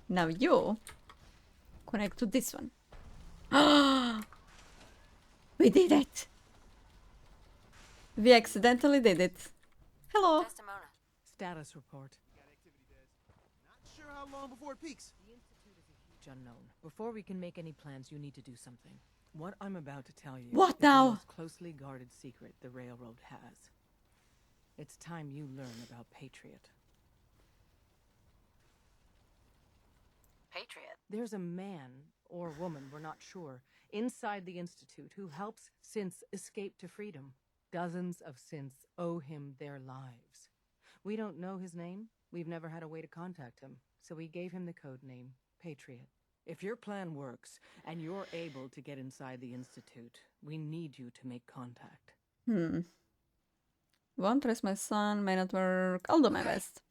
Now you connect to this one. We did it! We accidentally did it. Hello. Status report. Not sure how long before it peaks. The Institute is a huge unknown. Before we can make any plans, you need to do something. What I'm about to tell you What is now? the most closely guarded secret the Railroad has. It's time you learn about Patriot. Patriot? There's a man, or woman, we're not sure, inside the Institute who helps synths escape to freedom. Dozens of synths owe him their lives. We don't know his name. We've never had a way to contact him, so we gave him the code name, Patriot. If your plan works, and you're able to get inside the Institute, we need you to make contact. Won't trust my son, may not work. I'll do my best.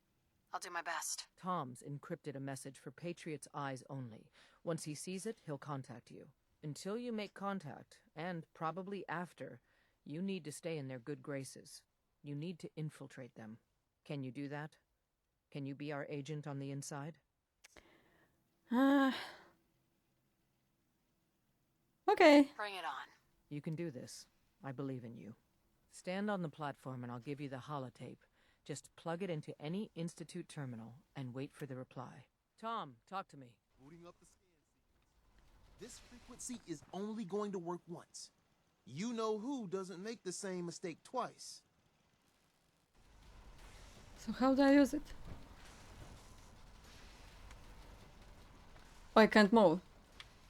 I'll do my best. Tom's encrypted a message for Patriot's eyes only. Once he sees it, he'll contact you. Until you make contact, and probably after, you need to stay in their good graces. You need to infiltrate them. Can you do that? Can you be our agent on the inside? Okay. Bring it on. You can do this. I believe in you. Stand on the platform and I'll give you the holotape. Just plug it into any Institute terminal and wait for the reply. Tom, talk to me. Booting up the scan sequence. This frequency is only going to work once. You know who doesn't make the same mistake twice. So how do I use it? Oh, I can't move.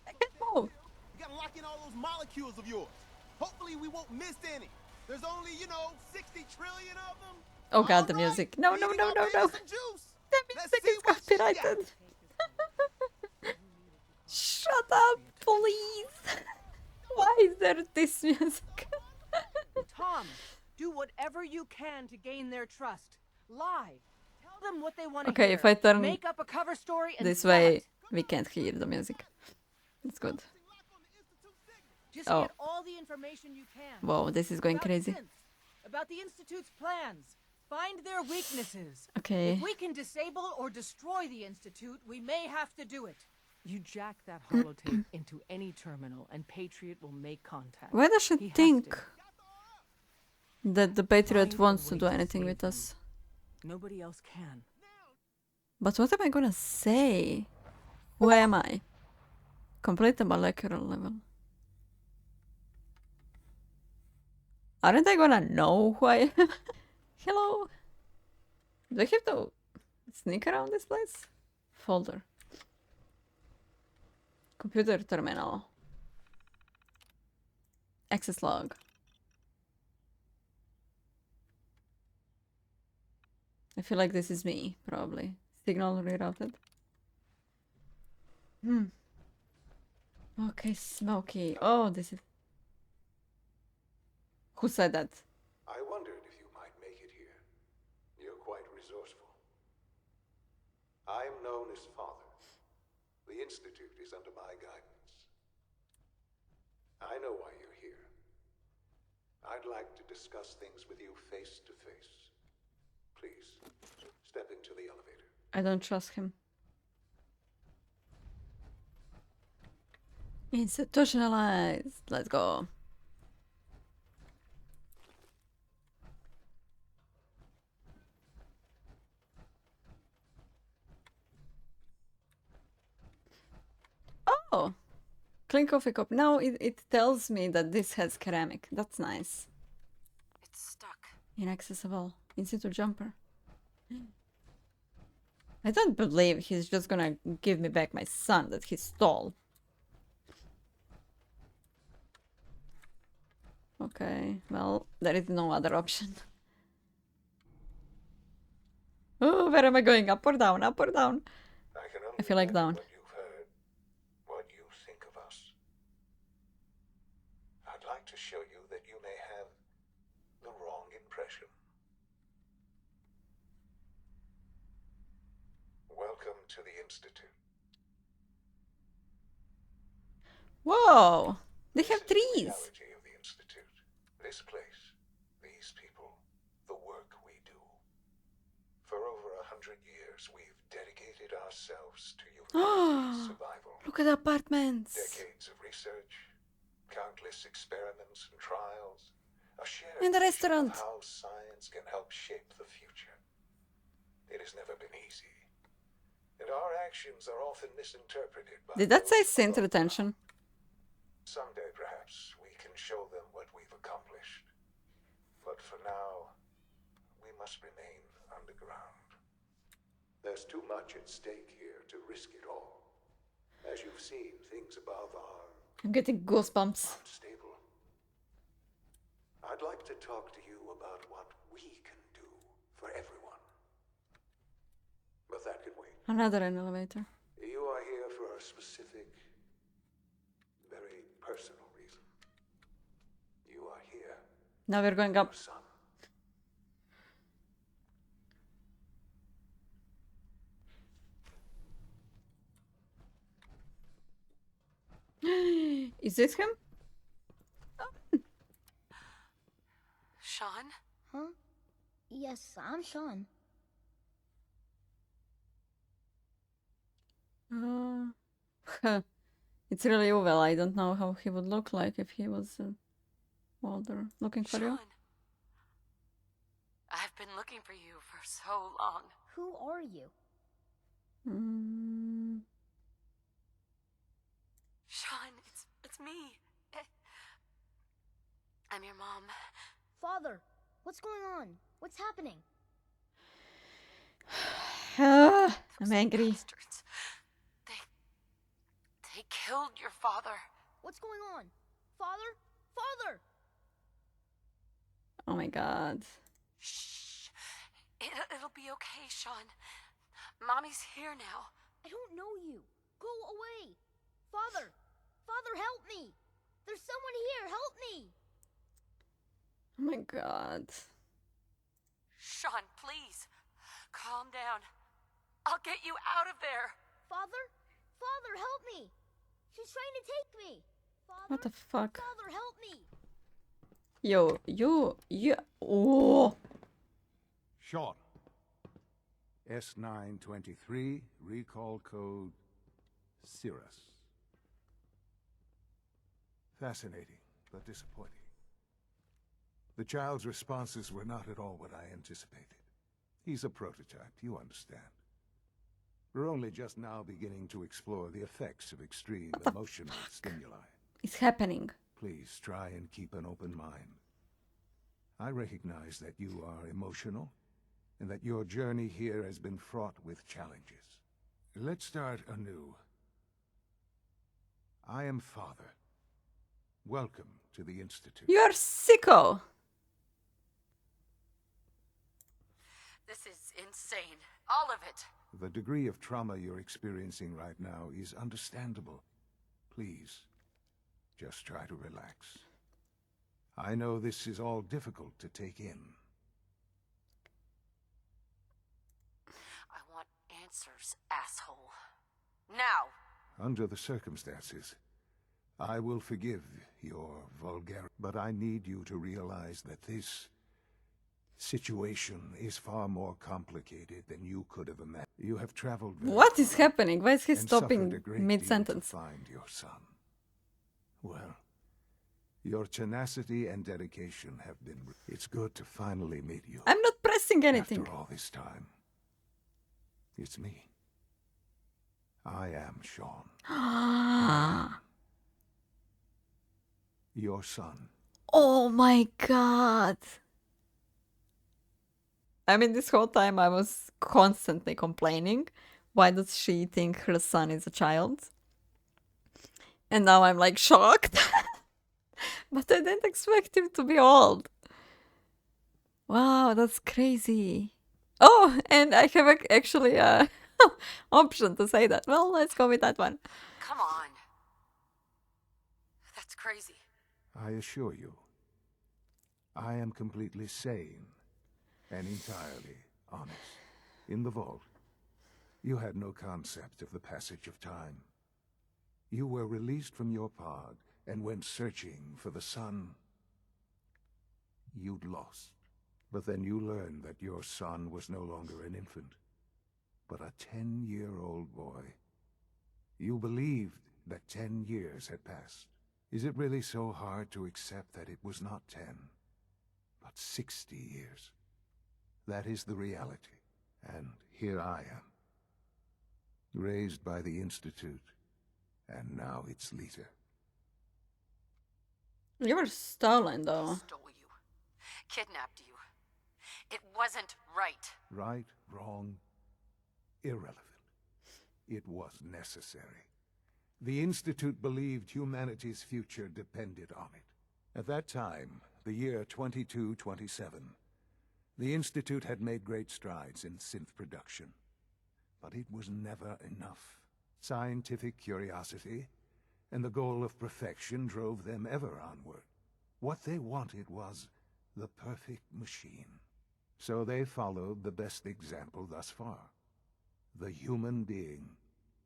I can't move. You gotta lock in all those molecules of yours. Hopefully we won't miss any. There's only, 60 trillion of them. Oh god, All the right, music. No, we no, can no, go no, baby no. some juice. The Let's music see is what she got. copyrighted. Shut up, please. Why is there this music? Tom, do whatever you can to gain their trust. Lie. Tell them what they want to Okay, hear. if I turn Make up a cover story and this sell way, it. we can't hear the music. It's good. Just Oh. get all the information you can. Whoa, this is going About crazy. synths, about the Institute's plans. Find their weaknesses. Okay. If we can disable or destroy the Institute, we may have to do it. You jack that holotape into any terminal and Patriot will make contact. Why does she He has think to. that the Patriot Find a wants to way do anything save with them. us? Nobody else can. But what am I gonna say? Who am I? Complete the molecular level. Aren't I gonna know who I am? Hello? Do I have to sneak around this place? Folder. Computer terminal. Access log. I feel like this is me, probably. Signal rerouted. Okay, Smokey. Oh, this is... Who said that? I wondered if you might make it here. You're quite resourceful. I'm known as Father. The Institute is under my guidance. I know why you're here. I'd like to discuss things with you face to face. Please, step into the elevator. I don't trust him. Institutionalized. Let's go. Oh! Clean coffee cup. Now it tells me that this has ceramic. That's nice. It's stuck. Inaccessible. Institute jumper. I don't believe he's just gonna give me back my son that he stole. Okay, well, there is no other option. Oh, where am I going? Up or down? Up or down? I feel like down. What you've heard, what you think of us. I'd like to show you that you may have the wrong impression. Welcome to the Institute. Whoa! They This have is the trees! reality of the Institute. This place, these people, the work we do. For over 100 years, we've dedicated ourselves to humanity's survival. Look at the apartments. Decades of research, countless experiments and trials, a shared In the vision restaurant. of how science can help shape the future. It has never been easy, and our actions are often misinterpreted by Did that say those synth above retention? ground. Someday, perhaps, we can show them what we've accomplished. But for now, we must remain underground. There's too much at stake here to risk it all. As you've seen, things above are I'm getting goosebumps. unstable. I'd like to talk to you about what we can do for everyone. But that can wait. Another an elevator. You are here for a specific, very personal reason. You are here Now we're going up. for son. Is this him? Shaun? Huh? Yes, I'm Shaun. It's really Uvel. I don't know how he would look like if he was older. Looking for you. Shaun. I've been looking for you for so long. Who are you? Mm. Shaun, it's me. I'm your mom. Father, what's going on? What's happening? I'm angry. Bastards. They killed your father. What's going on? Father? Father! Oh my god. Shh. It'll be okay, Shaun. Mommy's here now. I don't know you. Go away. Father! Father, help me! There's someone here. Help me! Oh my god. Shaun, please. Calm down. I'll get you out of there. Father? Father, help me! She's trying to take me! Father? What the fuck? Father, help me! Yo, you. Oh. Shaun. S923, recall code Cirrus. Fascinating, but disappointing. The child's responses were not at all what I anticipated. He's a prototype, you understand. We're only just now beginning to explore the effects of extreme emotional stimuli. It's happening. Please try and keep an open mind. I recognize that you are emotional, and that your journey here has been fraught with challenges. Let's start anew. I am Father. Welcome to the Institute. You're sicko. This is insane. All of it. The degree of trauma you're experiencing right now is understandable. Please, just try to relax. I know this is all difficult to take in. I want answers, asshole. Now! Under the circumstances, I will forgive your vulgarity, but I need you to realize that this situation is far more complicated than you could have imagined. You have traveled very What is far happening? Why is he and suffered a stopping great deal mid-sentence? to find your son. Well, your tenacity and dedication have been... It's good to finally meet you. I'm not pressing anything. After all this time, it's me. I am Shaun. Your son. Oh my god. I mean, this whole time I was constantly complaining. Why does she think her son is a child? And now I'm like shocked. But I didn't expect him to be old. Wow, that's crazy. Oh, and I have actually a option to say that. Well, let's go with that one. Come on. That's crazy. I assure you, I am completely sane and entirely honest. In the vault, you had no concept of the passage of time. You were released from your pod and went searching for the son you'd lost. But then you learned that your son was no longer an infant. but a 10-year-old boy. You believed that 10 years had passed. Is it really so hard to accept that it was not 10, but 60 years? That is the reality, and here I am, raised by the Institute, and now its leader. You were stolen, though. Stole you. Kidnapped you. It wasn't right. Right, wrong, irrelevant. It was necessary. The Institute believed humanity's future depended on it. At that time, the year 2227, the Institute had made great strides in synth production. But it was never enough. Scientific curiosity and the goal of perfection drove them ever onward. What they wanted was the perfect machine. So they followed the best example thus far. The human being.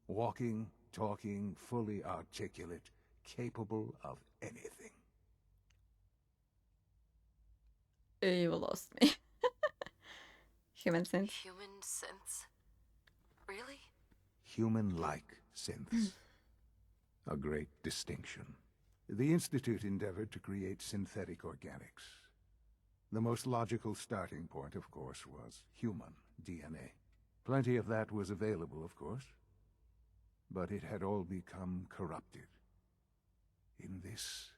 Walking, talking, fully articulate, capable of anything. You lost me. Human synth. Human synths? Really? Human-like synths. A great distinction. The Institute endeavored to create synthetic organics. The most logical starting point, of course, was human DNA. Plenty of that was available, of course. But it had all become corrupted. In this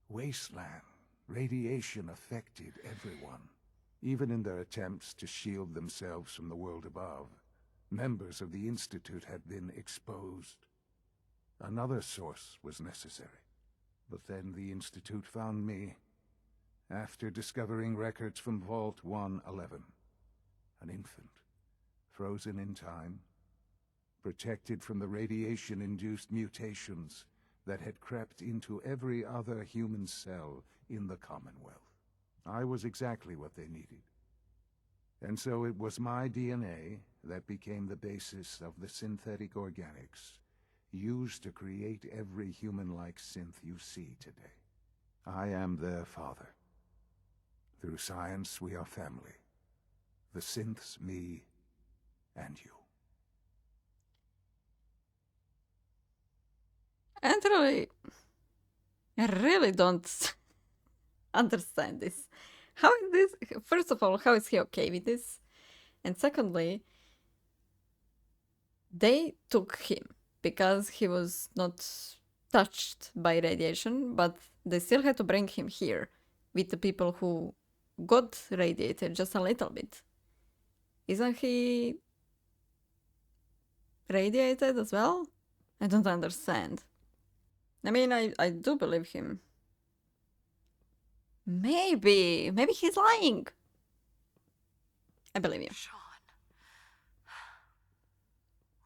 wasteland, radiation affected everyone. Even in their attempts to shield themselves from the world above, members of the Institute had been exposed. Another source was necessary. But then the Institute found me, after discovering records from Vault 111. An infant, frozen in time, protected from the radiation-induced mutations that had crept into every other human cell in the Commonwealth. I was exactly what they needed. And so it was my DNA that became the basis of the synthetic organics used to create every human-like synth you see today. I am their father. Through science, we are family. The synths, me, and you. And I really don't understand this. How is this? First of all, how is he okay with this? And secondly, they took him because he was not touched by radiation, but they still had to bring him here with the people who got radiated just a little bit. Isn't he radiated as well? I don't understand. I mean, I do believe him. Maybe he's lying. I believe you. Shaun.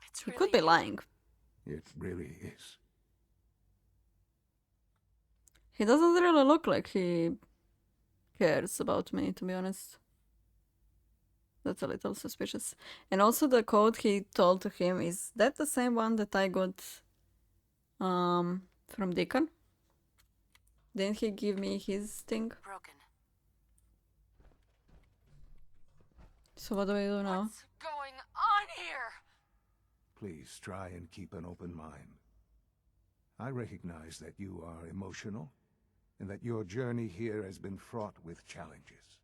It's He really could be you. lying. It really is. He doesn't really look like he cares about me, to be honest. That's a little suspicious. And also the code he told to him, is that the same one that I got from Deacon? Didn't he give me his thing? Broken. So what do I do now? What's going on here? Please try and keep an open mind. I recognize that you are emotional, and that your journey here has been fraught with challenges.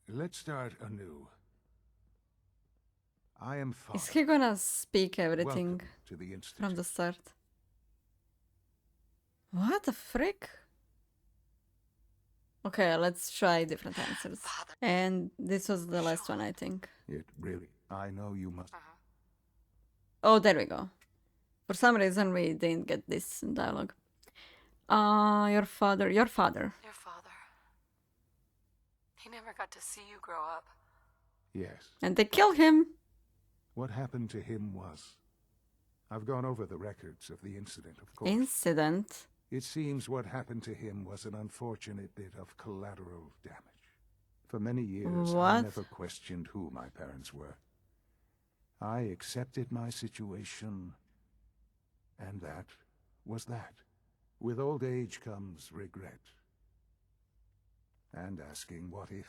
Let's start anew. I am Father. Is he gonna speak everything Welcome to the Institute. from the start? What the frick? Okay, let's try different answers. Father. And this was the last one, I think. It really... I know you must... Oh, there we go. For some reason, we didn't get this dialogue. Your father. Your father. He never got to see you grow up. Yes. And they kill him. What happened to him was... I've gone over the records of the incident, of course. Incident. It seems what happened to him was an unfortunate bit of collateral damage. For many years, I What? never questioned who my parents were. I accepted my situation, and that was that. With old age comes regret. And asking what if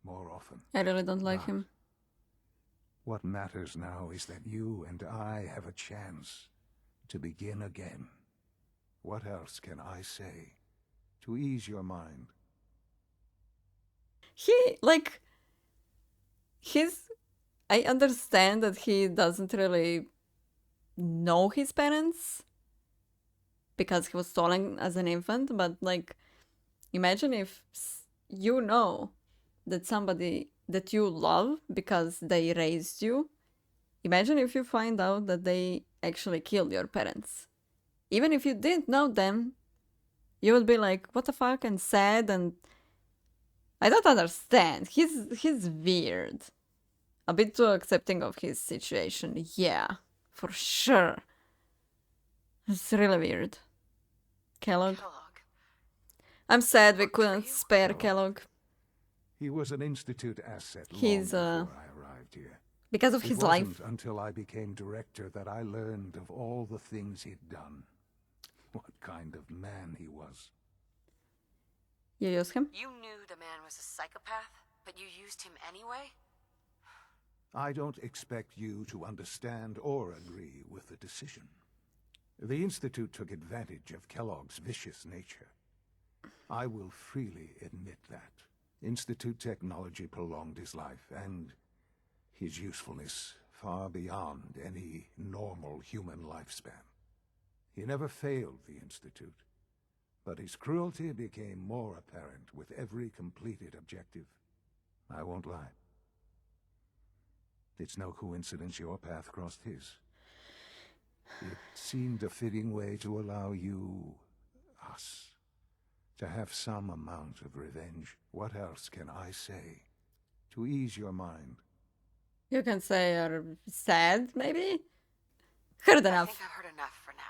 more often. I really don't like Not him. What matters now is that you and I have a chance to begin again. What else can I say to ease your mind? I understand that he doesn't really know his parents because he was stolen as an infant, but like, imagine if you know that somebody that you love because they raised you, imagine if you find out that they actually killed your parents. Even if you didn't know them, you would be like, what the fuck, and sad, and I don't understand. He's weird. A bit too accepting of his situation. Yeah, for sure. It's really weird. Kellogg. I'm sad we couldn't spare Kellogg. He was an Institute asset long He's, before I arrived here. Because of It his wasn't life. until I became director that I learned of all the things he'd done. What kind of man he was. You use him? You knew the man was a psychopath, but you used him anyway? I don't expect you to understand or agree with the decision. The Institute took advantage of Kellogg's vicious nature. I will freely admit that. Institute technology prolonged his life, and his usefulness far beyond any normal human lifespan. He never failed the Institute, but his cruelty became more apparent with every completed objective. I won't lie. It's no coincidence your path crossed his. It seemed a fitting way to allow you, us, to have some amount of revenge. What else can I say to ease your mind? You can say you're sad, maybe? Heard I enough. think I've heard enough for now.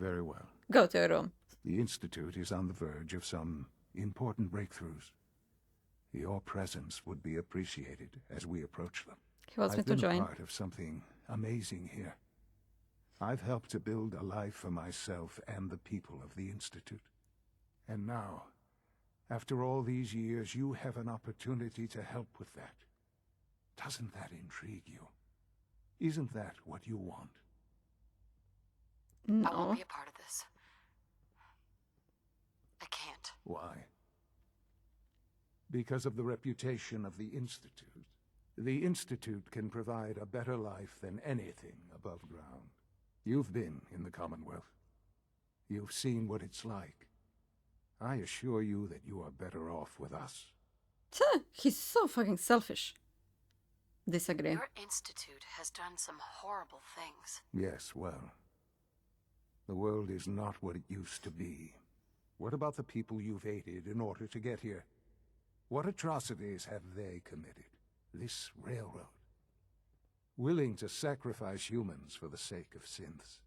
Very well. Go to your room. The Institute is on the verge of some important breakthroughs. Your presence would be appreciated as we approach them. He wants me I've to been join. a part of something amazing here. I've helped to build a life for myself and the people of the Institute. And now, after all these years, you have an opportunity to help with that. Doesn't that intrigue you? Isn't that what you want? I No. won't be a part of this. I can't. Why? Because of the reputation of the Institute. The Institute can provide a better life than anything above ground. You've been in the Commonwealth. You've seen what it's like. I assure you that you are better off with us. He's so fucking selfish. Disagree. Your institute has done some horrible things. Yes, well, the world is not what it used to be. What about the people you've aided in order to get here? What atrocities have they committed? This railroad. Willing to sacrifice humans for the sake of synths.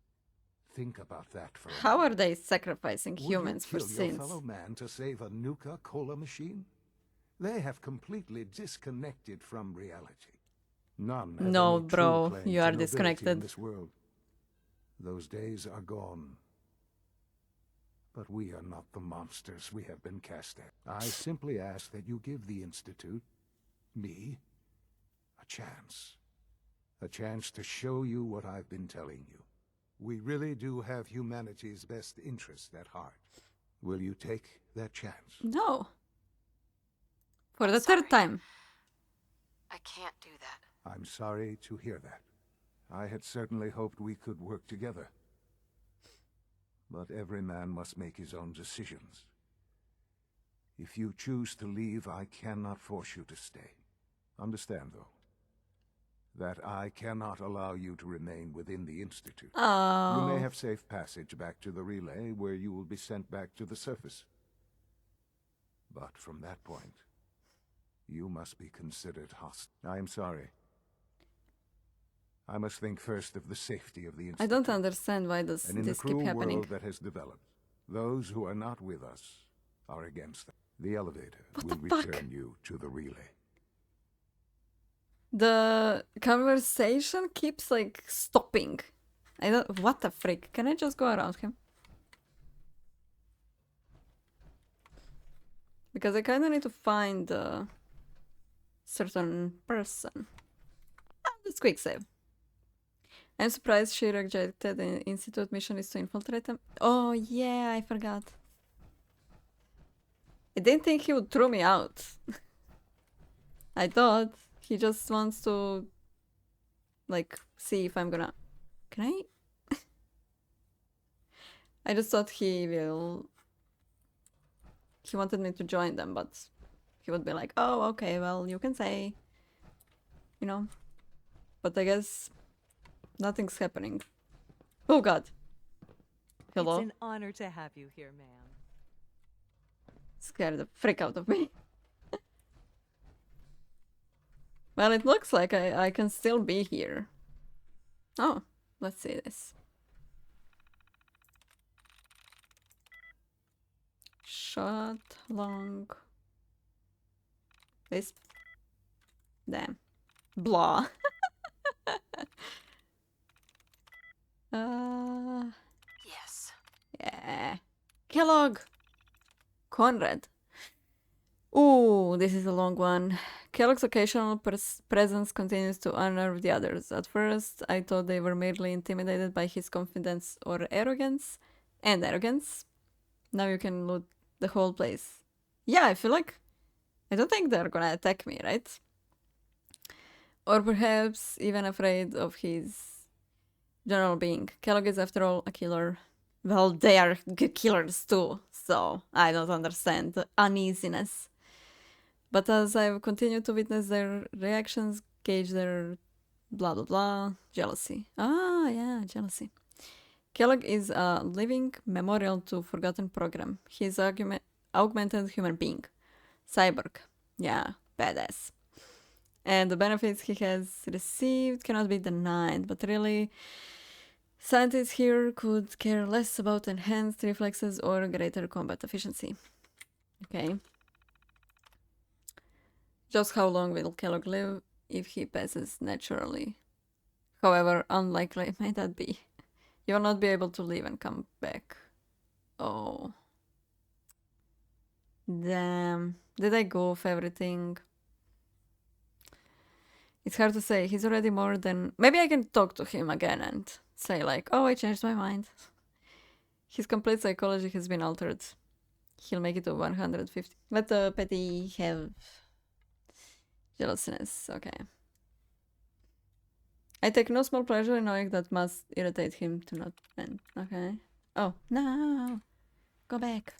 Think about that for a How moment. are they sacrificing humans for Would you kill your sins? fellow man to save a Nuka-Cola machine? They have completely disconnected from reality. None have No, any true bro, claim you to are nobility disconnected. in this world. Those days are gone. But we are not the monsters we have been cast at. I simply ask that you give the Institute, me, a chance. A chance to show you what I've been telling you. We really do have humanity's best interest at heart. Will you take that chance? No. For the Sorry. third time. I can't do that. I'm sorry to hear that. I had certainly hoped we could work together. But every man must make his own decisions. If you choose to leave, I cannot force you to stay. Understand, though, that I cannot allow you to remain within the Institute. Oh. You may have safe passage back to the relay, where you will be sent back to the surface. But from that point, you must be considered hostile. I am sorry. I must think first of the safety of the Institute. I don't understand why does And in the this keep cruel happening. world that has developed, those who are not with us are against them. The elevator What will the fuck? return you to the relay. The conversation keeps like stopping. I don't. What the frick? Can I just go around him? Because I kind of need to find a certain person. Let's quick save. I'm surprised she rejected the institute mission is to infiltrate them. Oh yeah, I forgot. I didn't think he would throw me out. I thought he just wants to like see if I'm gonna. Can I? I just thought he wanted me to join them, but he would be like, oh, okay, well, you can say, you know. But I guess nothing's happening. Oh god. Hello? It's an honor to have you here, ma'am. Scared the frick out of me. Well, it looks like I can still be here. Oh, let's see this. Shot long. This. Damn. Blah. Yes. Yeah. Kellogg. Conrad. Ooh, this is a long one. Kellogg's occasional presence continues to unnerve the others. At first, I thought they were merely intimidated by his confidence or arrogance. And arrogance. Now you can loot the whole place. Yeah, I feel like... I don't think they're gonna attack me, right? Or perhaps even afraid of his general being. Kellogg is, after all, a killer. Well, they are killers too, so I don't understand the uneasiness. But as I've continued to witness their reactions, gauge their blah blah blah, jealousy. Ah, yeah, jealousy. Kellogg is a living memorial to forgotten program. He's augmented human being. Cyborg. Yeah, badass. And the benefits he has received cannot be denied, but really, scientists here could care less about enhanced reflexes or greater combat efficiency. Okay. Just how long will Kellogg live if he passes naturally? However unlikely may that be. You will not be able to leave and come back. Oh. Damn. Did I go off everything? It's hard to say. He's already more than... Maybe I can talk to him again and say like, oh, I changed my mind. His complete psychology has been altered. He'll make it to 150. Let the petty have jealousness. Okay. I take no small pleasure in knowing that must irritate him to not end. Okay. Oh, no. Go back.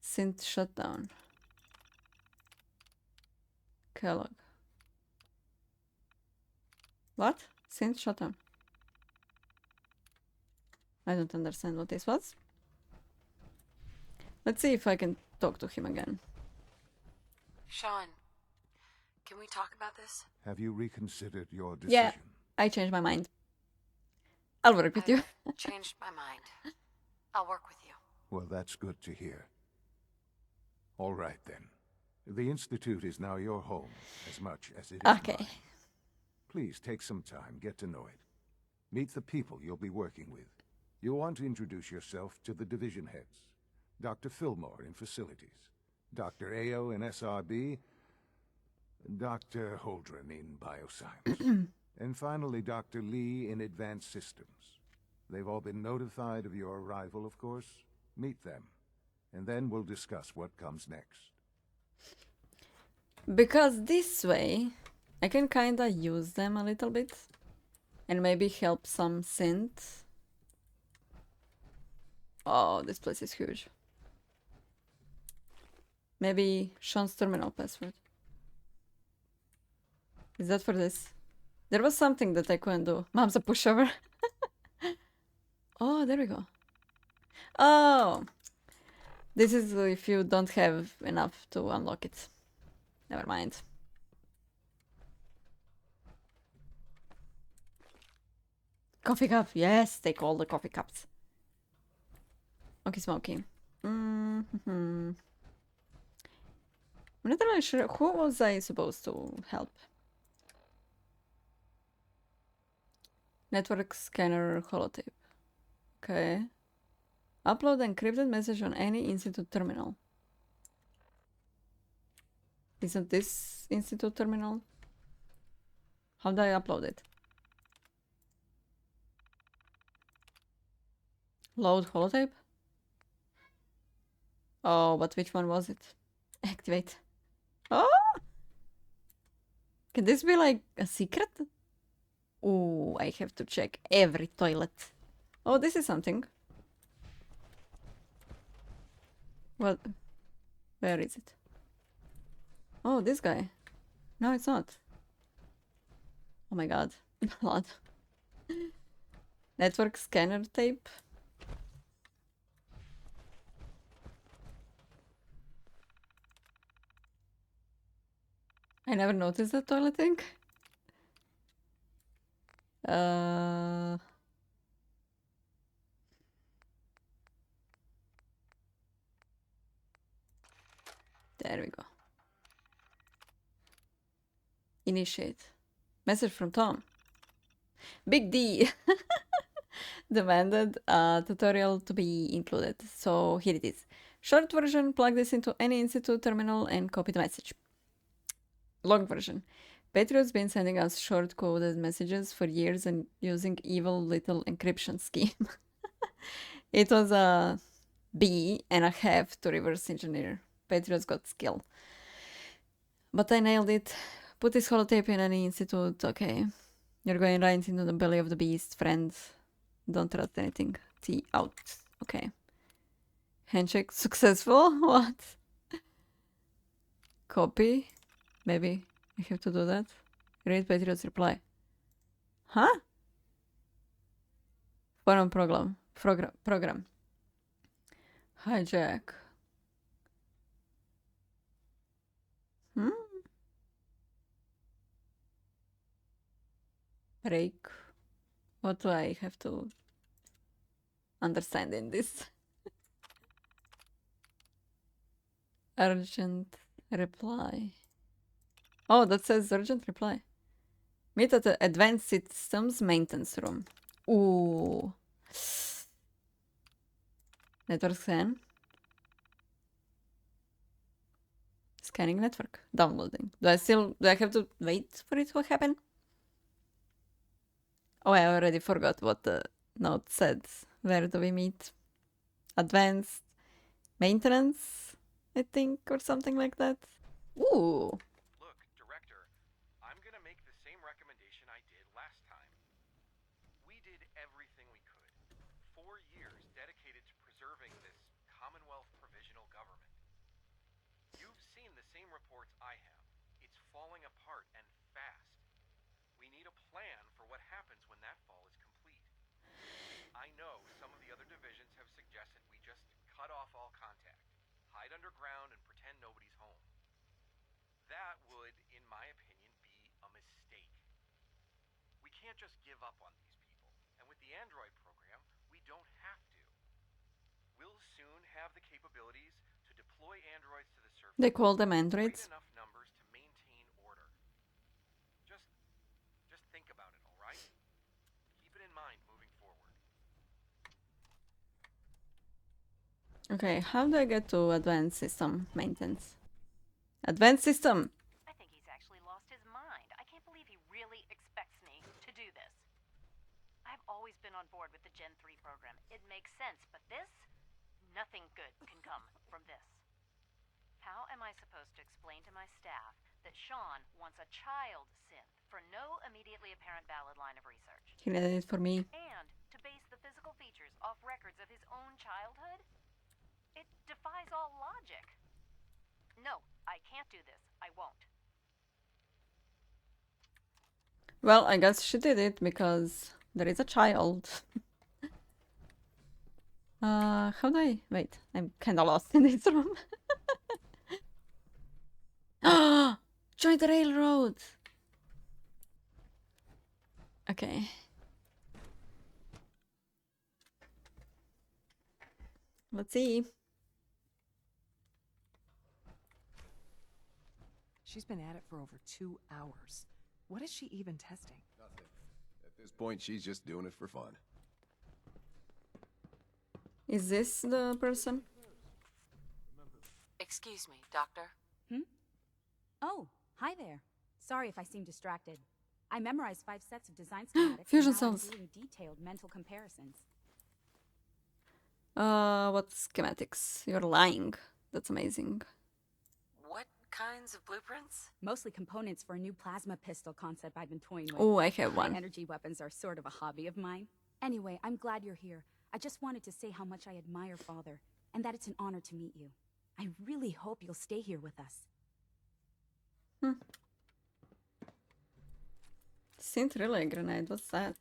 Synth shutdown. Kellogg. What? Synth shutdown. I don't understand what this was. Let's see if I can talk to him again. Shaun, can we talk about this? Have you reconsidered your decision? Yeah, I changed my mind. I'll work with you. I've changed my mind. I'll work with you. Well, that's good to hear. All right, then. The Institute is now your home, as much as it is Okay. mine. Please take some time, get to know it. Meet the people you'll be working with. You'll want to introduce yourself to the division heads. Dr. Fillmore in Facilities, Dr. Ao in SRB, Dr. Holdren in Bioscience, and finally Dr. Lee in Advanced Systems. They've all been notified of your arrival, of course. Meet them, and then we'll discuss what comes next. Because this way, I can kinda use them a little bit. And maybe help some synth. Oh, this place is huge. Maybe Shaun's terminal password. Is that for this? There was something that I couldn't do. Mom's a pushover. Oh, there we go. Oh! This is if you don't have enough to unlock it. Never mind. Coffee cup. Yes, take all the coffee cups. Okay, smoking. Mm-hmm. I'm not really sure. Who was I supposed to help? Network scanner holotape. Okay. Upload encrypted message on any Institute terminal. Isn't this Institute terminal? How do I upload it? Load holotape? Oh, but which one was it? Activate. Oh! Can this be like a secret? Oh, I have to check every toilet. Oh, this is something. What? Where is it? Oh, this guy. No, it's not. Oh my god. Blood. Network scanner tape. I never noticed the toilet thing. There we go. Initiate. Message from Tom. Big D demanded a tutorial to be included. So here it is. Short version, plug this into any institute terminal and copy the message. Long version. Patriot's been sending us short coded messages for years and using evil little encryption scheme. It was a B.5 to reverse engineer. Patriot's got skill. But I nailed it. Put this holotape in any institute, okay. You're going right into the belly of the beast, friend. Don't trust anything. T out. Okay. Handshake successful? What? Copy? Maybe I have to do that. Read Patriot's reply. Huh? Forum program. Program. Hijack. Break. What do I have to understand in this? Urgent reply. Oh, that says urgent reply. Meet at the Advanced Systems Maintenance Room. Ooh. Network scan. Scanning network. Downloading. Do I have to wait for it to happen? Oh, I already forgot what the note said. Where do we meet? Advanced maintenance, I think, or something like that. Ooh. Look, Director, I'm gonna make the same recommendation I did last time. We did everything we could. 4 years dedicated to preserving this Commonwealth Provisional Government. You've seen the same reports I have. It's falling apart and fast. We need a plan for what happens when that fall is complete. I know some of the other divisions have suggested we just cut off all contact, hide underground, and pretend nobody's home. That would, in my opinion, be a mistake. We can't just give up on these people, and with the Android program, we don't have to. We'll soon have the capabilities to deploy androids to the surface. They call them androids. Enough numbers to maintain order. Just think about it, all right? Keep it in mind moving forward. Okay, how do I get to advanced system maintenance? Advanced system. I think he's actually lost his mind. I can't believe he really expects me to do this. I've always been on board with the Gen 3 program. It makes sense, but this? Nothing good can come from this. How am I supposed to explain to my staff that Shaun wants a child synth for no immediately apparent valid line of research? He needed it for me. And to base the physical features off records of his own childhood? It defies all logic. No, I can't do this. I won't. Well, I guess she did it because there is a child. How do I... Wait, I'm kinda lost in this room. Join the railroad! Okay. Let's see. She's been at it for over 2 hours. What is she even testing? Nothing. At this point, she's just doing it for fun. Is this the person? Excuse me, Doctor. Oh, hi there. Sorry if I seem distracted. I memorized 5 sets of design schematics. Fusion and now I'm cells. doing detailed mental comparisons. What schematics? You're lying. That's amazing. What kinds of blueprints? Mostly components for a new plasma pistol concept I've been toying with. Oh, I have one. High energy weapons are sort of a hobby of mine. Anyway, I'm glad you're here. I just wanted to say how much I admire Father, and that it's an honor to meet you. I really hope you'll stay here with us. Seemed really a grenade. What's that?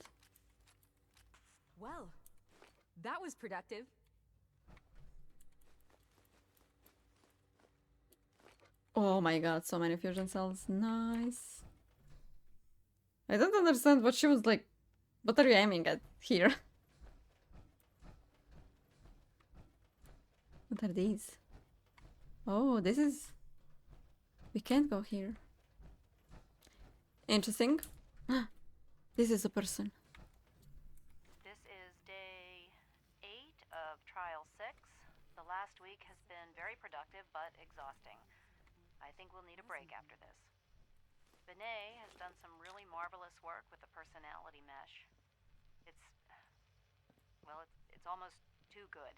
Well, that was productive. Oh my god, so many fusion cells. Nice. I don't understand what she was like. What are you aiming at here? What are these? Oh, this is... We can't go here. Interesting. This is a person. This is day 8 of trial 6. The last week has been very productive but exhausting. I think we'll need a break after this. Benet has done some really marvelous work with the personality mesh. It's almost too good.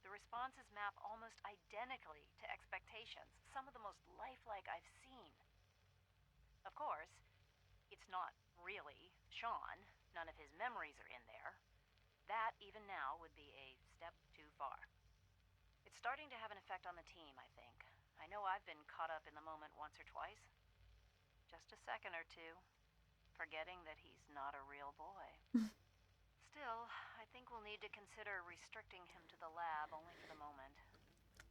The responses map almost identically to expectations, some of the most lifelike I've seen. Of course, it's not really Shaun. None of his memories are in there. That, even now, would be a step too far. It's starting to have an effect on the team, I think. I know I've been caught up in the moment once or twice. Just a second or two, forgetting that he's not a real boy. Still, I think we'll need to consider restricting him to the lab only for the moment.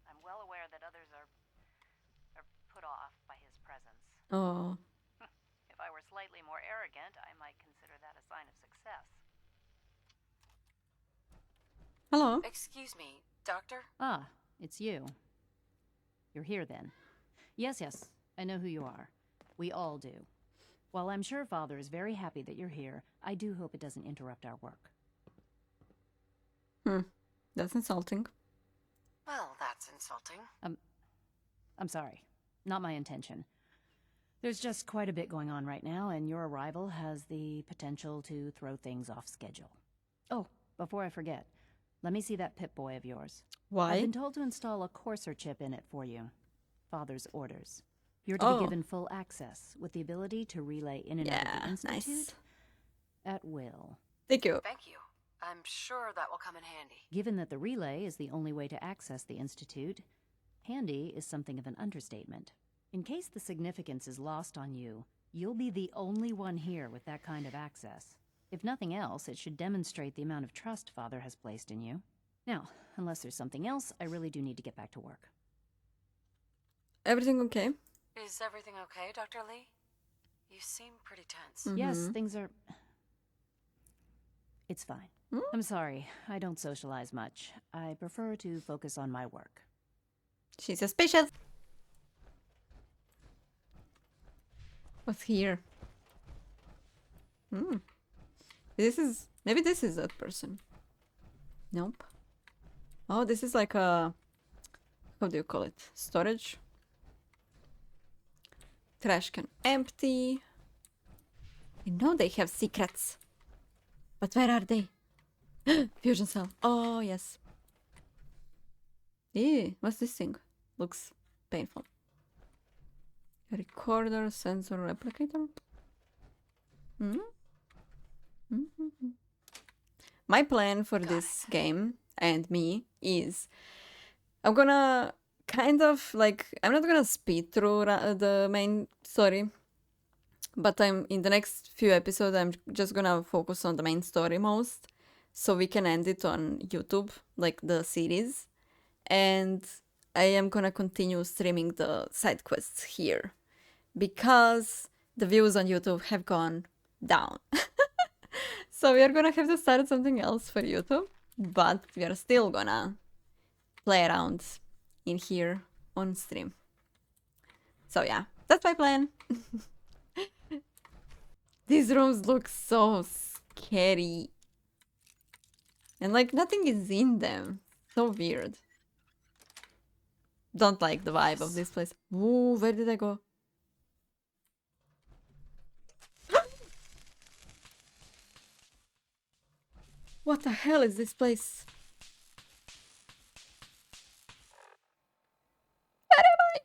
I'm well aware that others are put off by his presence. Oh. If I were slightly more arrogant, I might consider that a sign of success. Hello. Excuse me, Doctor? Ah, it's you. You're here then. Yes, I know who you are. We all do. While I'm sure Father is very happy that you're here, I do hope it doesn't interrupt our work. That's insulting. Well, that's insulting. I'm sorry. Not my intention. There's just quite a bit going on right now, and your arrival has the potential to throw things off schedule. Oh, before I forget, let me see that Pip-Boy of yours. Why? I've been told to install a courser chip in it for you. Father's orders. You're to be given full access, with the ability to relay in and out of the Institute nice. at will. Thank you. Thank you. I'm sure that will come in handy. Given that the relay is the only way to access the Institute, handy is something of an understatement. In case the significance is lost on you, you'll be the only one here with that kind of access. If nothing else, it should demonstrate the amount of trust Father has placed in you. Now, unless there's something else, I really do need to get back to work. Everything okay? Is everything okay, Dr. Lee? You seem pretty tense. Yes, things are... It's fine. I'm sorry, I don't socialize much. I prefer to focus on my work. She's suspicious. What's here? This is... Maybe this is that person. Nope. Oh, this is like a... How do you call it? Storage? Trash can empty. You know they have secrets. But where are they? Fusion cell. Oh, yes. Ew, what's this thing? Looks painful. A recorder, sensor, replicator. My plan for this game and me is I'm gonna kind of like, I'm not gonna speed through the main story, but in the next few episodes I'm just gonna focus on the main story most, so we can end it on YouTube, like the series, and I am gonna continue streaming the side quests here because the views on YouTube have gone down. So we are gonna have to start something else for YouTube, but we are still gonna play around in here on stream. So yeah, that's my plan. These rooms look so scary. And like nothing is in them. So weird. Don't like the vibe of this place. Ooh, where did I go? What the hell is this place? Where am I?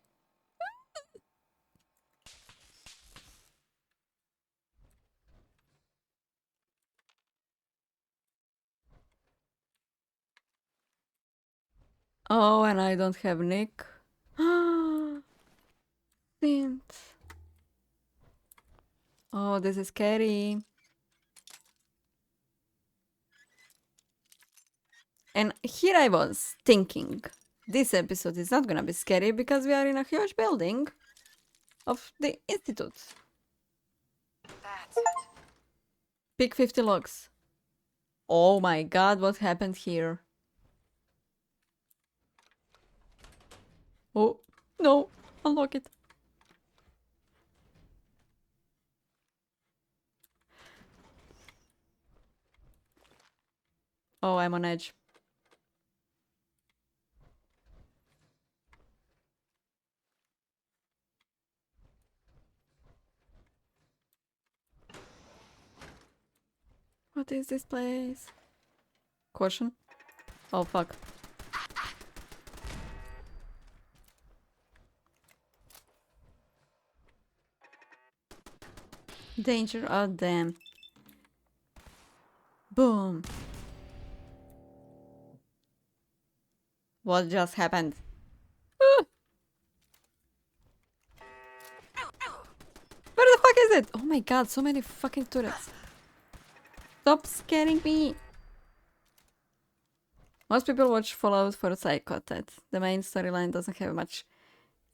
Oh, and I don't have Nick. Didn't. Oh, this is scary. And here I was thinking, this episode is not gonna be scary because we are in a huge building of the institute. That's it. Pick 50 logs. Oh my god, what happened here? Oh, no, unlock it. Oh, I'm on edge. What is this place? Caution. Oh, fuck. Danger, oh damn. Boom. What just happened? Ah! Where the fuck is it? Oh my god, so many fucking turrets. Stop scaring me. Most people watch Fallout for Psychotat. The main storyline doesn't have much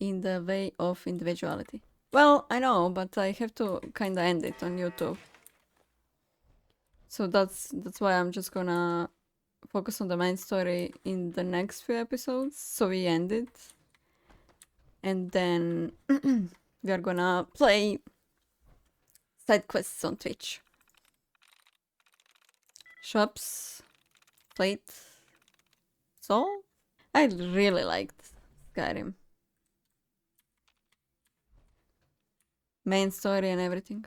in the way of individuality. Well, I know, but I have to kinda end it on YouTube. So that's why I'm just gonna focus on the main story in the next few episodes. So we end it. And then we are gonna play side quests on Twitch. Shops, plate, soul. I really liked Skyrim. Main story and everything.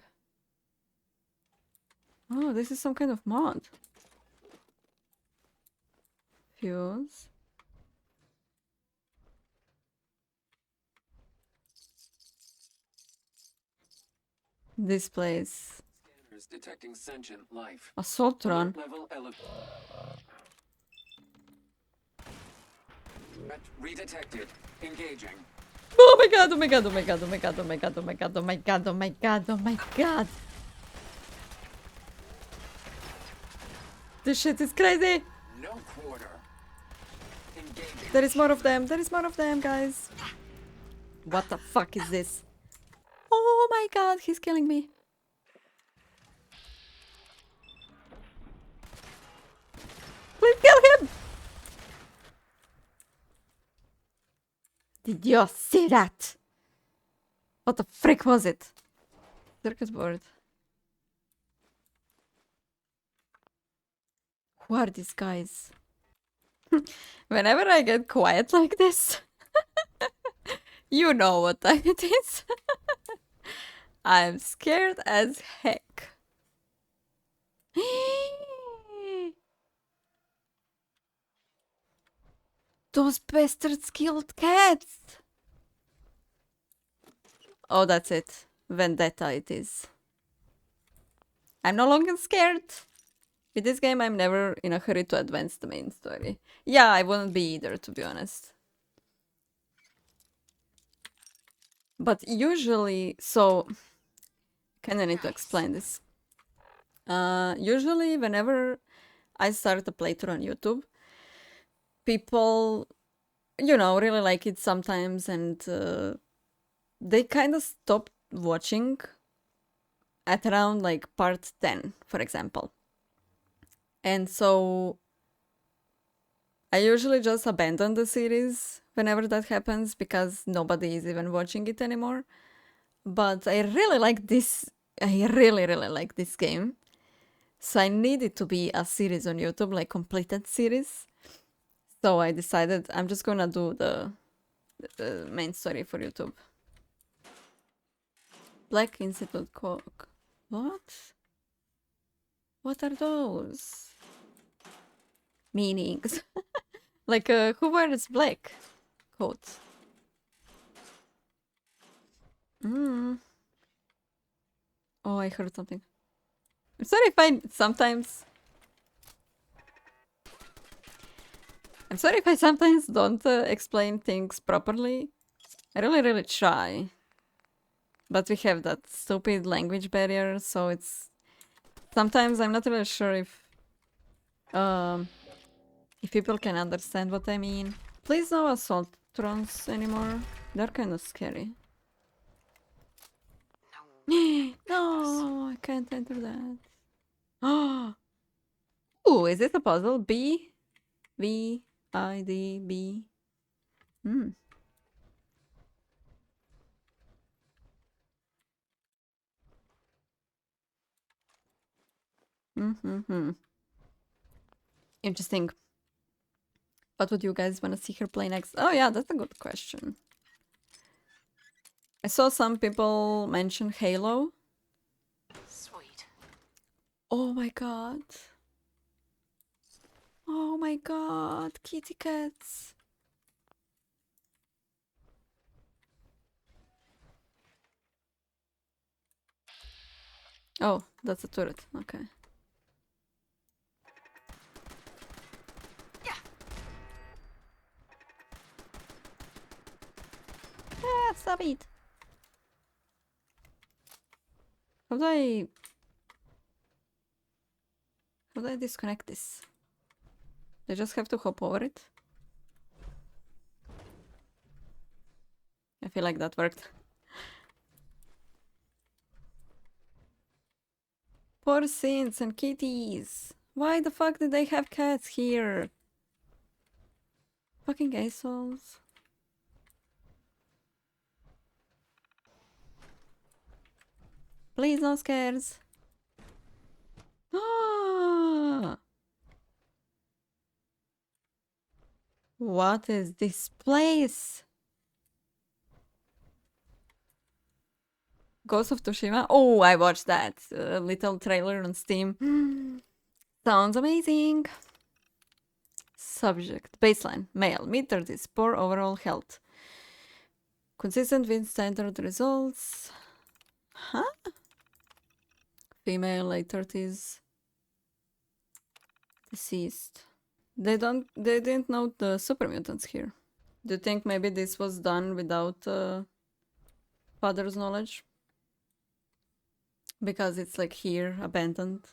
Oh, this is some kind of mod. Fuse. This place. Scanners detecting sentient life. Assault run. Level redetected. Engaging. Oh my god, oh my god, oh my god, oh my god, oh my god, oh my god, oh my god, oh my god, oh my god. This shit is crazy. No quarter. Engaging. There is more of them. There is more of them, guys. What the fuck is this? Oh my god, he's killing me. Please kill him. Did you see that? What the frick was it? Circuit board. Who are these guys? Whenever I get quiet like this, you know what time it is. I'm scared as heck. Those bastards killed cats! Oh, that's it. Vendetta it is. I'm no longer scared. With this game, I'm never in a hurry to advance the main story. Yeah, I wouldn't be either, to be honest. But usually, so... Kinda need to explain this. Usually, whenever I start a playthrough on YouTube, people, you know, really like it sometimes, and they kind of stop watching at around like part 10, for example. And so I usually just abandon the series whenever that happens because nobody is even watching it anymore. But I really like this. I really like this game. So I need it to be a series on YouTube, like completed series. So I decided I'm just gonna do the main story for YouTube. Black Institute Coke. What? What are those? meanings. Like, who wears black coats? Mm. Oh, I heard something. I'm sorry if I sometimes... I'm sorry if I sometimes don't explain things properly. I really try. But we have that stupid language barrier, so it's... Sometimes I'm not really sure if people can understand what I mean. Please no assaultrons anymore. They're kind of scary. No, I can't enter that. Oh, ooh, is it a puzzle? B, V, I, D, B. Hmm. Interesting. What would you guys want to see her play next? Oh yeah, that's a good question. I saw some people mention Halo. Sweet. Oh my god. Oh my god, kitty cats. Oh, that's a turret. Okay. Ah, stop it. How do I disconnect this? I just have to hop over it. I feel like that worked. Poor Saints and kitties. Why the fuck did they have cats here? Fucking assholes. Please, no scares. Ah! What is this place? Ghost of Tsushima? Oh, I watched that little trailer on Steam. Sounds amazing. Subject. Baseline. Male. Mid-30s. Poor overall health. Consistent with standard results. Huh? Female, late 30s. Deceased. They didn't note the super mutants here. Do you think maybe this was done without father's knowledge? Because it's like here, abandoned.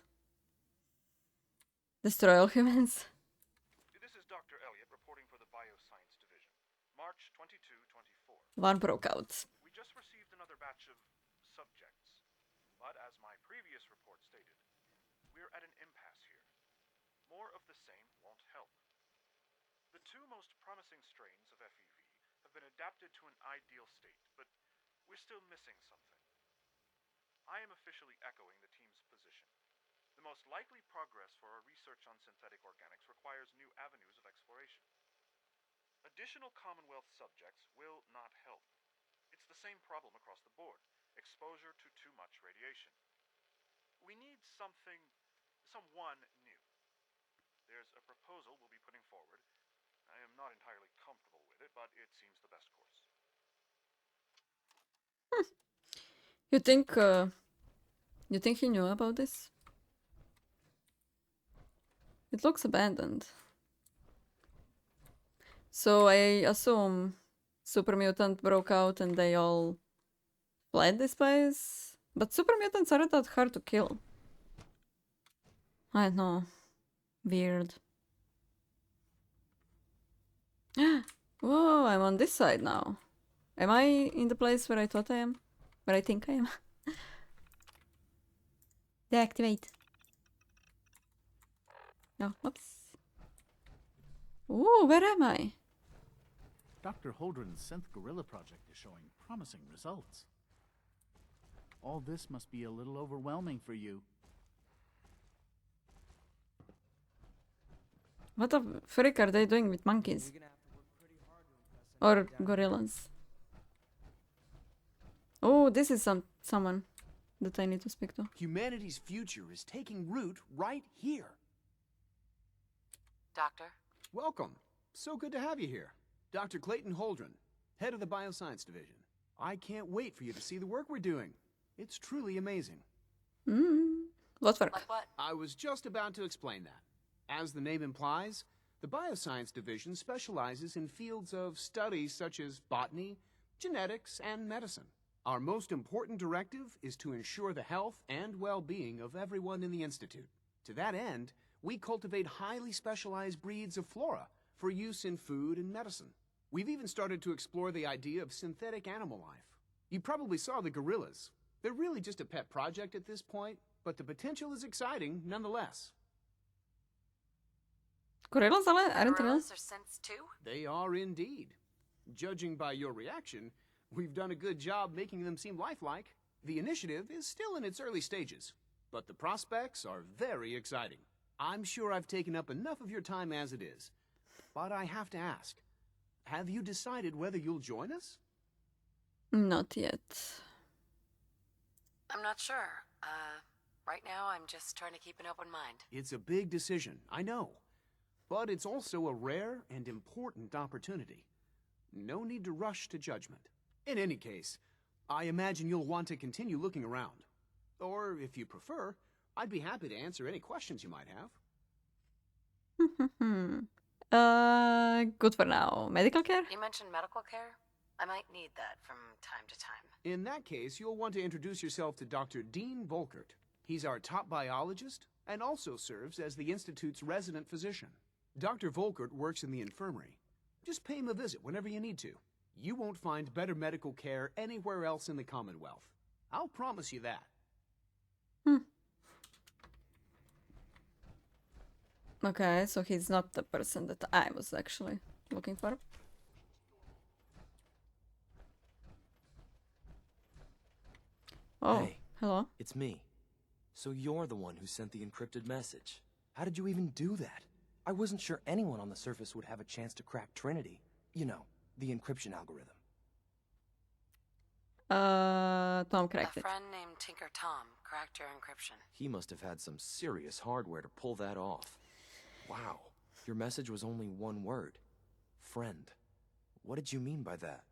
Destroy all humans. This is Dr. Elliot reporting for the Bioscience Division. March 22-24. One broke out. We just received another batch of subjects. But as my previous report stated, we're at an impasse here. More of the same won't help. The two most promising strains of FEV have been adapted to an ideal state, but we're still missing something. I am officially echoing the team's position. The most likely progress for our research on synthetic organics requires new avenues of exploration. Additional Commonwealth subjects will not help. It's the same problem across the board, exposure to too much radiation. We need someone new. There's a proposal we'll be putting forward. I am not entirely comfortable with it, but it seems the best course. You think he knew about this? It looks abandoned. So I assume super mutant broke out and they all fled this place? But super mutants aren't that hard to kill. I don't know. Weird. Whoa, I'm on this side now. Am I in the place where I thought I am? Where I think I am? Deactivate. No, oops. Ooh, where am I? Dr. Holdren's synth gorilla project is showing promising results. All this must be a little overwhelming for you. What the frick are they doing with monkeys? Or gorillas? Oh, this is someone that I need to speak to. Humanity's future is taking root right here. Doctor? Welcome. So good to have you here. Dr. Clayton Holdren, head of the Bioscience Division. I can't wait for you to see the work we're doing. It's truly amazing. What work? Like what? I was just about to explain that. As the name implies, the Bioscience Division specializes in fields of studies such as botany, genetics, and medicine. Our most important directive is to ensure the health and well-being of everyone in the Institute. To that end, we cultivate highly specialized breeds of flora for use in food and medicine. We've even started to explore the idea of synthetic animal life. You probably saw the gorillas. They're really just a pet project at this point, but the potential is exciting nonetheless. Gorillas alle? I didn't know. Gorillas are synths too? They are indeed. Judging by your reaction, we've done a good job making them seem lifelike. The initiative is still in its early stages, but the prospects are very exciting. I'm sure I've taken up enough of your time as it is, but I have to ask, have you decided whether you'll join us? Not yet. I'm not sure. Right now I'm just trying to keep an open mind. It's a big decision, I know, but it's also a rare and important opportunity. No need to rush to judgment. In any case, I imagine you'll want to continue looking around. Or, if you prefer, I'd be happy to answer any questions you might have. Good for now. Medical care? You mentioned medical care? I might need that from time to time. In that case, you'll want to introduce yourself to Dr. Dean Volkert. He's our top biologist and also serves as the Institute's resident physician. Dr. Volkert works in the infirmary. Just pay him a visit whenever you need to. You won't find better medical care anywhere else in the Commonwealth. I'll promise you that. Okay, so he's not the person that I was actually looking for. Oh, hey, hello. It's me. So you're the one who sent the encrypted message. How did you even do that? I wasn't sure anyone on the surface would have a chance to crack Trinity. You know, the encryption algorithm. Tom cracked A it. friend named Tinker Tom cracked your encryption. He must have had some serious hardware to pull that off. Wow, your message was only one word. Friend. What did you mean by that?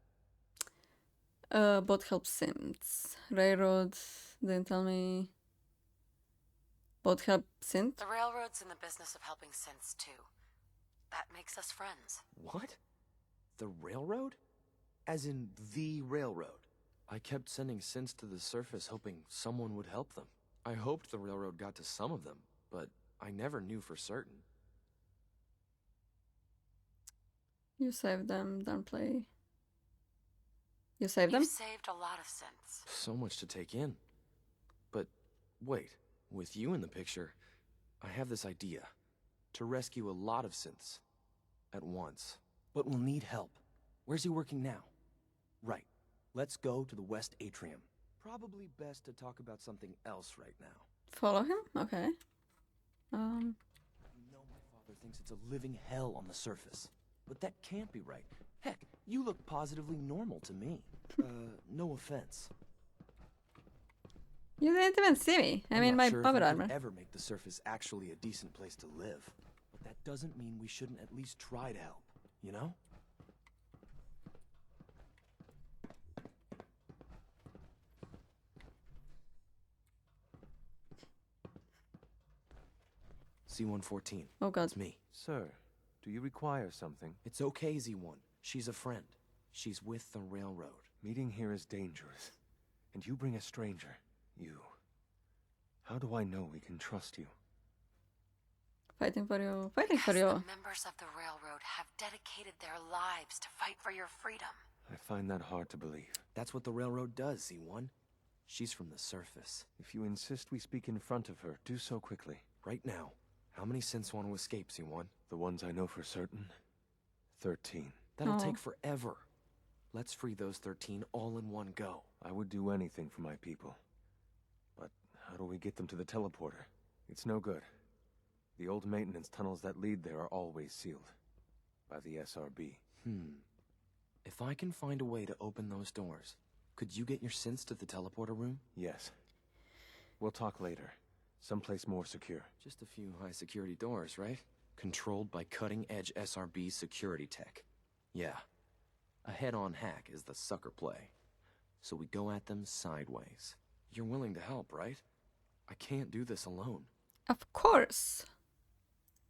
Bot help synths. Railroad didn't tell me. Bot help synth? The railroad's in the business of helping synths too. That makes us friends. What? The railroad? As in the railroad? I kept sending synths to the surface hoping someone would help them. I hoped the railroad got to some of them, but I never knew for certain. You saved them, don't play. You saved them? You've saved a lot of synths. So much to take in. But wait, with you in the picture, I have this idea. To rescue a lot of synths. At once. But we'll need help. Where's he working now? Right. Let's go to the West Atrium. Probably best to talk about something else right now. Follow him? Okay. You know my father thinks it's a living hell on the surface. But that can't be right. Heck, you look positively normal to me. No offense. You didn't even see me. I mean, my power armor. Could ever make the surface actually a decent place to live. But that doesn't mean we shouldn't at least try to help, you know? C-114. Oh god. It's me. Sir, do you require something? It's okay, Z-1. She's a friend. She's with the railroad. Meeting here is dangerous. And you bring a stranger. You. How do I know we can trust you? Fighting for you. Fighting for Because you. the members of the railroad have dedicated their lives to fight for your freedom. I find that hard to believe. That's what the railroad does, Z-1. She's from the surface. If you insist we speak in front of her, do so quickly. Right now. How many synths want to escape, Z-1? The ones I know for certain? 13. That'll take forever. Let's free those 13 all in one go. I would do anything for my people. But how do we get them to the teleporter? It's no good. The old maintenance tunnels that lead there are always sealed. By the SRB. If I can find a way to open those doors, could you get your synths to the teleporter room? Yes. We'll talk later. Someplace more secure. Just a few high-security doors, right? controlled by cutting-edge SRB security tech. Yeah, a head-on hack is the sucker play. So we go at them sideways. You're willing to help, right? I can't do this alone. Of course.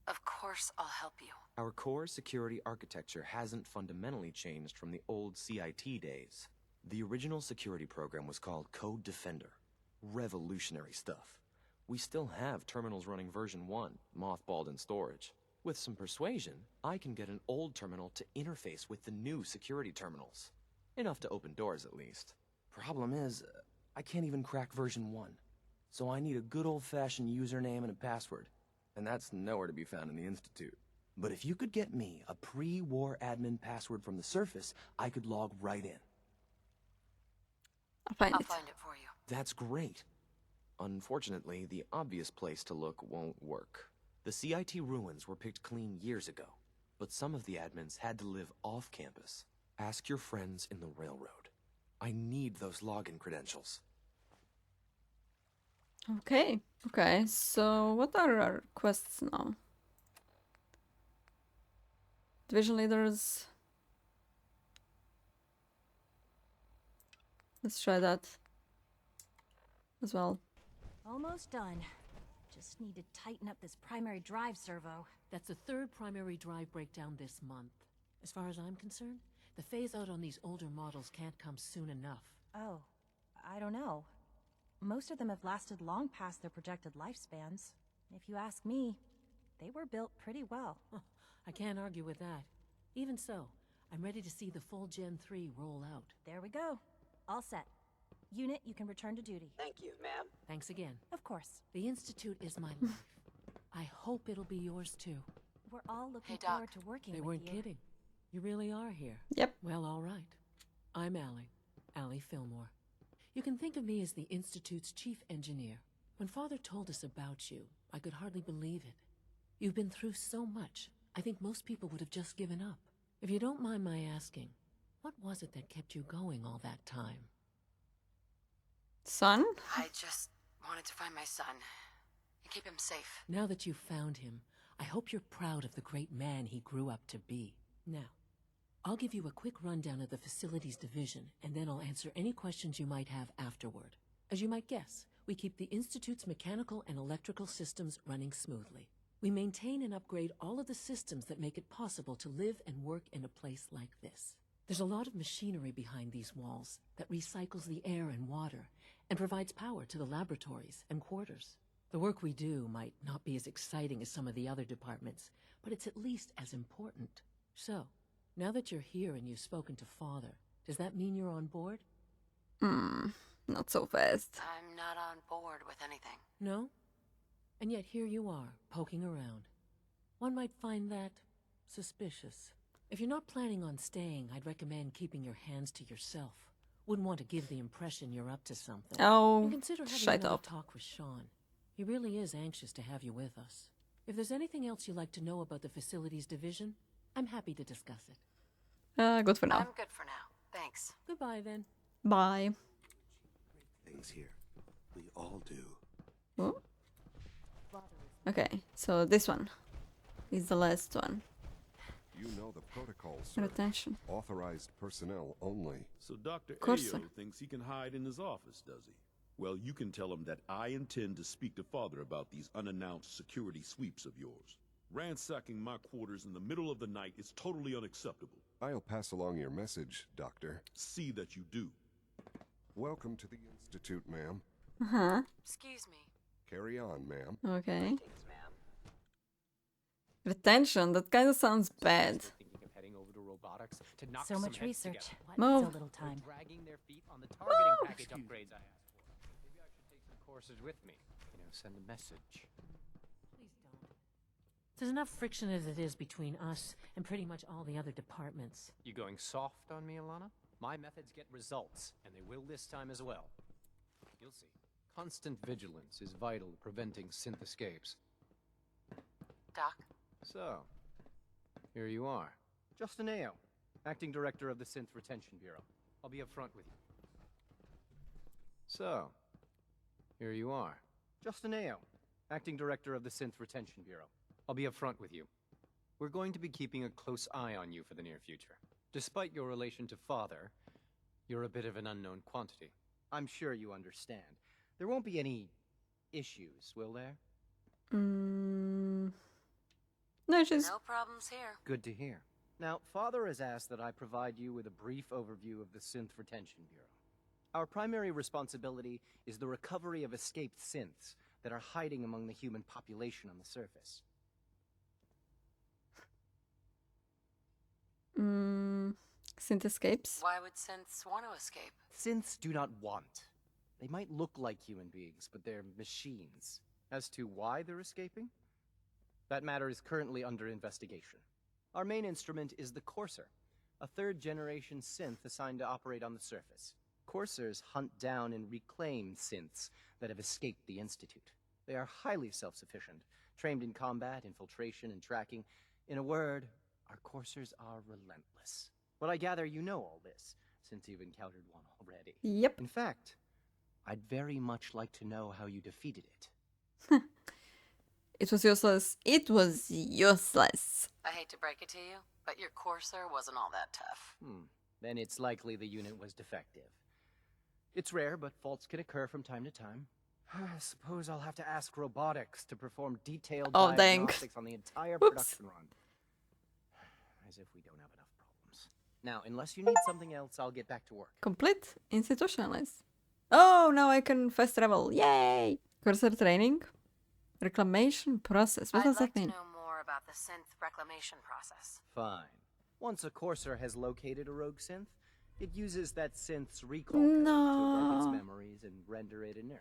Of course I'll help you. Our core security architecture hasn't fundamentally changed from the old CIT days. The original security program was called Code Defender. Revolutionary stuff. We still have terminals running version 1, mothballed in storage. With some persuasion, I can get an old terminal to interface with the new security terminals. Enough to open doors, at least. Problem is, I can't even crack version 1. So I need a good old-fashioned username and a password. And that's nowhere to be found in the Institute. But if you could get me a pre-war admin password from the surface, I could log right in. I'll find it for you. That's great. Unfortunately, the obvious place to look won't work. The CIT ruins were picked clean years ago, but some of the admins had to live off campus. Ask your friends in the railroad. I need those login credentials. Okay, okay, so what are our quests now? Division leaders. Let's try that as well. Almost done. Just need to tighten up this primary drive servo. That's the third primary drive breakdown this month. As far as I'm concerned, the phase out on these older models can't come soon enough. Oh, I don't know. Most of them have lasted long past their projected lifespans. If you ask me, they were built pretty well. I can't argue with that. Even so, I'm ready to see the full Gen 3 roll out. There we go. All set. Unit, you can return to duty. Thank you, ma'am. Thanks again. Of course. The Institute is my life. I hope it'll be yours too. We're all looking Doc. forward to working They with weren't you. kidding. You really are here. Yep. Well, all right. I'm Allie Fillmore. You can think of me as the Institute's chief engineer. When Father told us about you, I could hardly believe it. You've been through so much, I think most people would have just given up. If you don't mind my asking, what was it that kept you going all that time? Son? I just wanted to find my son and keep him safe. Now that you've found him, I hope you're proud of the great man he grew up to be. Now, I'll give you a quick rundown of the facilities division, and then I'll answer any questions you might have afterward. As you might guess, we keep the Institute's mechanical and electrical systems running smoothly. We maintain and upgrade all of the systems that make it possible to live and work in a place like this. There's a lot of machinery behind these walls that recycles the air and water and provides power to the laboratories and quarters. The work we do might not be as exciting as some of the other departments, but it's at least as important. So, now that you're here and you've spoken to Father, does that mean you're on board? Not so fast. I'm not on board with anything. No? And yet here you are, poking around. One might find that suspicious. If you're not planning on staying, I'd recommend keeping your hands to yourself. Wouldn't want to give the impression you're up to something. Oh, and consider having shut another up. talk with Shaun. He really is anxious to have you with us. If there's anything else you'd like to know about the facilities division, I'm happy to discuss it. Good for now. I'm good for now. Thanks. Goodbye then. Bye. Things here. We all do. Oh. Okay, so this one is the last one. You know the protocol, sir. Retention. Authorized personnel only. So Dr. course, Ayo sir. thinks he can hide in his office, does he? Well, you can tell him that I intend to speak to Father about these unannounced security sweeps of yours. Ransacking my quarters in the middle of the night is totally unacceptable. I'll pass along your message, Doctor. See that you do. Welcome to the Institute, ma'am. Uh-huh. Excuse me. Carry on, ma'am. Okay. Retention, that kind of sounds bad. Thinking of heading over to robotics to knock So some much heads research. together. Move. So little time. Dragging their feet on the targeting package upgrades I asked for. Maybe I should take some courses with me. You know, send a message. Please don't. There's enough friction as it is between us and pretty much all the other departments. You going soft on me, Alana? My methods get results, and they will this time as well. You'll see. Constant vigilance is vital to preventing synth escapes. Doc? So, here you are. Justin Ayo, Acting Director of the Synth Retention Bureau. I'll be up front with you. So, here you are. Justin Ayo, Acting Director of the Synth Retention Bureau. I'll be up front with you. We're going to be keeping a close eye on you for the near future. Despite your relation to Father, you're a bit of an unknown quantity. I'm sure you understand. There won't be any issues, will there? No, she's... No problems here. Good to hear. Now, Father has asked that I provide you with a brief overview of the Synth Retention Bureau. Our primary responsibility is the recovery of escaped synths that are hiding among the human population on the surface. Synth escapes. Why would synths want to escape? Synths do not want. They might look like human beings, but they're machines. As to why they're escaping? That matter is currently under investigation. Our main instrument is the Courser, a third-generation synth assigned to operate on the surface. Coursers hunt down and reclaim synths that have escaped the Institute. They are highly self-sufficient, trained in combat, infiltration, and tracking. In a word, our Coursers are relentless. But I gather you know all this, since you've encountered one already. Yep. In fact, I'd very much like to know how you defeated it. It was useless. It was useless. I hate to break it to you, but your Courser wasn't all that tough. Then it's likely the unit was defective. It's rare, but faults can occur from time to time. I suppose I'll have to ask robotics to perform detailed diagnostics on the entire production run. As if we don't have enough problems. Now, unless you need something else, I'll get back to work. Complete institutionalized. Oh, now I can fast travel. Yay! Cursor training. Reclamation process. What does that mean? I'd like to know more about the synth reclamation process. Fine. Once a Courser has located a rogue synth, it uses that synth's recall code to wipe its memories and render it inert.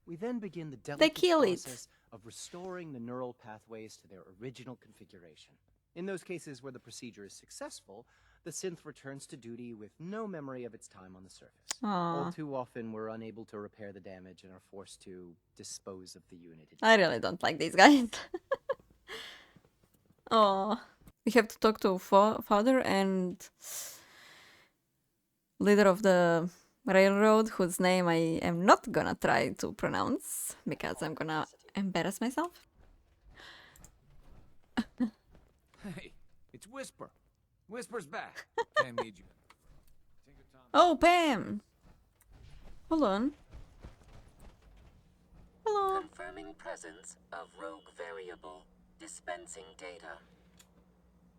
We then begin the delicate process of restoring the neural pathways to their original configuration. In those cases where the procedure is successful, the synth returns to duty with no memory of its time on the surface. All too often, we're unable to repair the damage and are forced to dispose of the unit. I really don't like these guys. Oh, we have to talk to Father and leader of the railroad, whose name I am not gonna try to pronounce because I'm gonna embarrass myself. Hey, it's Whisper. Whisper's back. Pam needs you. Take your time. Oh, Pam! Hold on. Hello. Confirming presence of rogue variable. Dispensing data.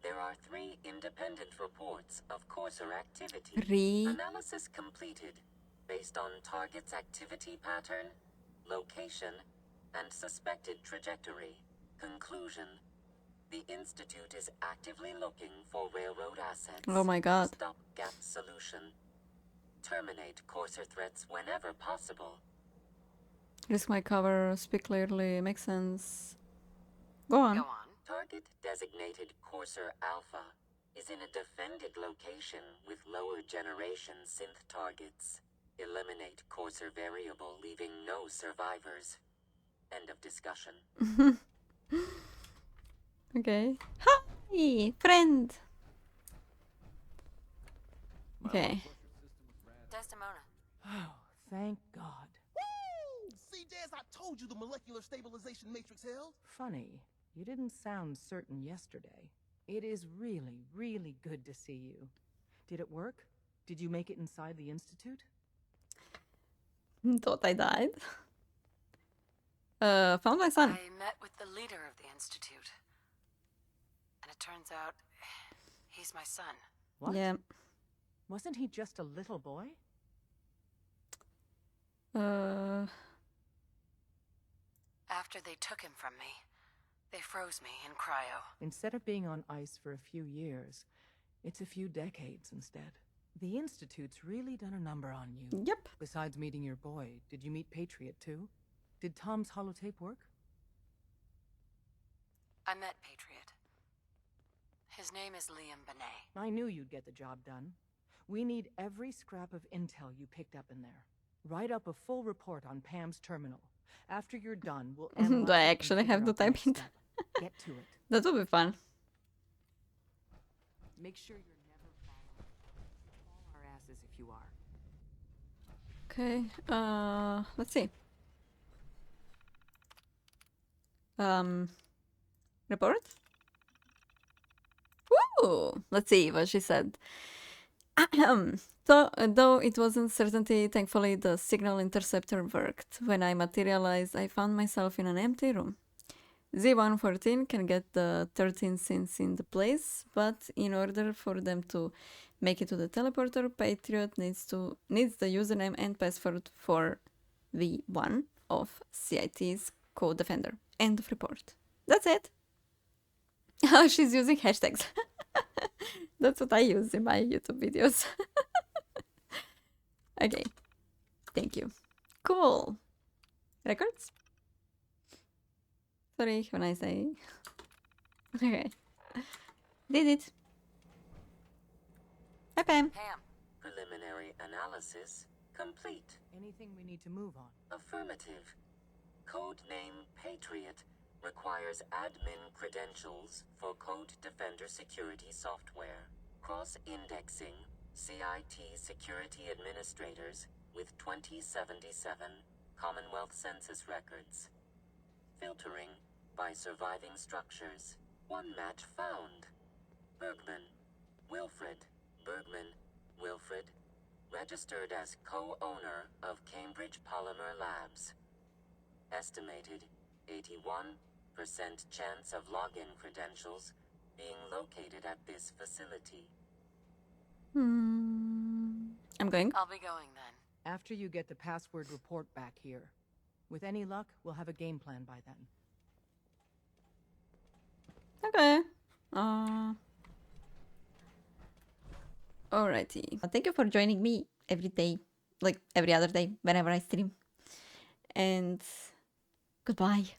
There are 3 independent reports of Courser activity. Analysis completed based on target's activity pattern, location, and suspected trajectory. Conclusion. The Institute is actively looking for railroad assets. Oh my god. Stopgap solution. Terminate Courser threats whenever possible. Risk my cover, speak clearly, makes sense. Go on. Target designated Courser Alpha is in a defended location with lower generation synth targets. Eliminate Courser variable, leaving no survivors. End of discussion. Okay. Hi, friend. Okay. Desdemona. Oh, thank God. Woo! See, Jazz, I told you the molecular stabilization matrix held. Funny, you didn't sound certain yesterday. It is really, really good to see you. Did it work? Did you make it inside the Institute? Thought I died. Found my son. I met with the leader of the Institute. And it turns out he's my son. What? Yeah. Wasn't he just a little boy? After they took him from me, they froze me in cryo. Instead of being on ice for a few years, it's a few decades instead. The Institute's really done a number on you. Yep. Besides meeting your boy, did you meet Patriot too? Did Tom's holotape work? I met Patriot. His name is Liam Benet. I knew you'd get the job done. We need every scrap of intel you picked up in there. Write up a full report on Pam's terminal. After you're done, we'll analyze Do I actually have to type it? Get to it. That would be fun. Make sure you're never followed. Fall our asses if you are. Okay, let's see. Report? Ooh, let's see what she said. Though it wasn't certainty, thankfully the signal interceptor worked. When I materialized, I found myself in an empty room. Z114 can get the 13 scenes in the place, but in order for them to make it to the teleporter, Patriot needs the username and password for V1 of CIT's Code Defender. End of report. That's it. She's using hashtags. That's what I use in my YouTube videos. Okay. Thank you. Cool. Records? Sorry, have a nice day. Okay. Did it. Hi, Pam. Preliminary analysis complete. Anything we need to move on? Affirmative. Codename Patriot requires admin credentials for Code Defender security software. Cross-indexing CIT security administrators with 2077 Commonwealth Census records. Filtering by surviving structures. One match found. Bergman. Wilfred. Bergman. Wilfred. Registered as co-owner of Cambridge Polymer Labs. Estimated 81% chance of login credentials being located at this facility. I'm going. I'll be going then. After you get the password report back here. With any luck, we'll have a game plan by then. Okay. Alrighty. Thank you for joining me every day, like every other day, whenever I stream. And goodbye.